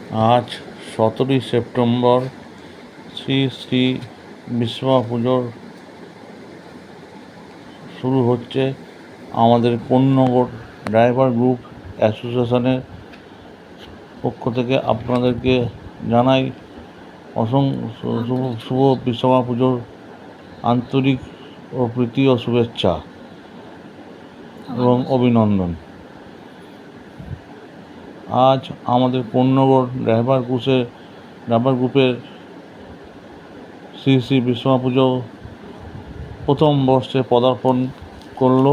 আজ 17ই সেপ্টেম্বর শ্রী শ্রী বিশ্বকর্মা পুজোর শুরু হচ্ছে। আমাদের কোন্নগর ড্রাইভার গ্রুপ অ্যাসোসিয়েশনের পক্ষ থেকে আপনাদেরকে জানাই শুভ বিশ্বকর্মা পুজোর আন্তরিক ও প্রীতি ও শুভেচ্ছা এবং অভিনন্দন। আজ আমাদের কোন্নগর ড্রাইভার গ্রুপের শ্রী শ্রী বিশ্বকর্মা পুজো প্রথম বর্ষে পদার্পণ করল।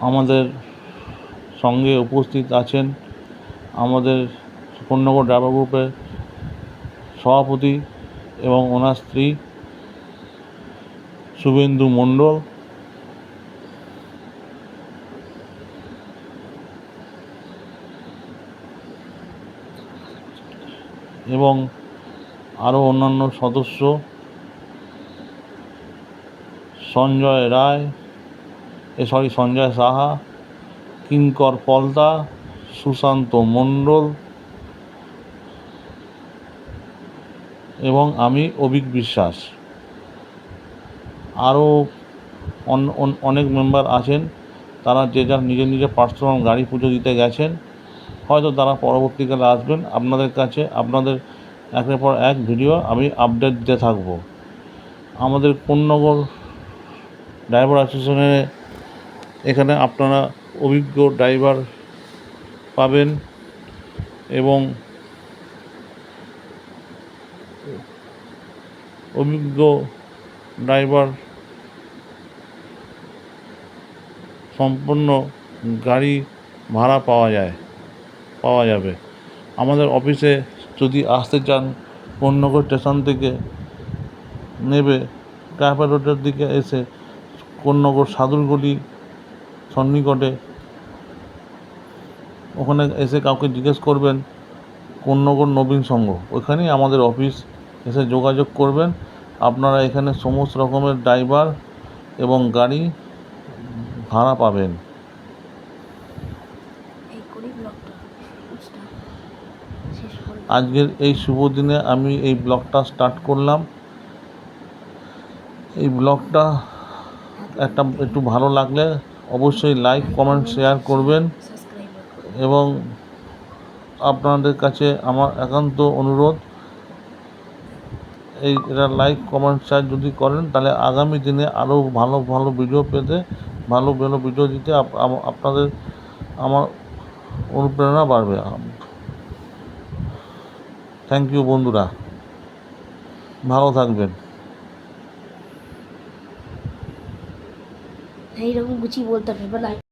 আমাদের সঙ্গে উপস্থিত আছেন আমাদের কোন্নগর ড্রাইভার গ্রুপের সভাপতি এবং ওনার স্ত্রী শুভেন্দু মণ্ডল, এবং আরও অন্যান্য সদস্য সঞ্জয় সাহা, কিঙ্কর পলতা, সুশান্ত মণ্ডল এবং আমি অভিক বিশ্বাস। আরও অনেক মেম্বার আছেন, তারা যে যার নিজের পার্সোনাল গাড়ি পুজো দিতে গেছেন। হয়তো তারা পরবর্তীকালে আসবেন। আপনাদের কাছে আপনাদের একের পর এক ভিডিও আমি আপডেট দিতে থাকব। আমাদের কোন্নগর ড্রাইভার অ্যাসোসিয়েশনে এখানে আপনারা অভিজ্ঞ ড্রাইভার পাবেন এবং অভিজ্ঞ ড্রাইভার সম্পন্ন গাড়ি ভাড়া পাওয়া যাবে। আমাদের অফিসে যদি আসতে চান, কোন্নগর স্টেশন থেকে নেবে, কাঁপা রোডের দিকে এসে কোন্নগর সাদুরগলি সন্নিকটে, ওখানে এসে কাউকে জিজ্ঞেস করবেন কোন্নগর নবীন সংঘ, ওইখানেই আমাদের অফিস। এসে যোগাযোগ করবেন। আপনারা এখানে সমস্ত রকমের ড্রাইভার এবং গাড়ি ভাড়া পাবেন। আজকের এই শুভ দিনে আমি এই ব্লগটা স্টার্ট করলাম। এই ব্লগটা একটু ভালো লাগলে অবশ্যই লাইক, কমেন্ট, শেয়ার করবেন এবং আপনাদের কাছে আমার একান্ত অনুরোধ, এটা লাইক, কমেন্ট, শেয়ার যদি করেন তাহলে আগামী দিনে আরও ভালো ভিডিও পেতে, ভালো ভিডিও দিতে আপনাদের আমার অনুপ্রেরণা বাড়বে। থ্যাংক ইউ বন্ধুরা, ভালো থাকবেন। এইরকম গুছিয়ে বলতে হবে।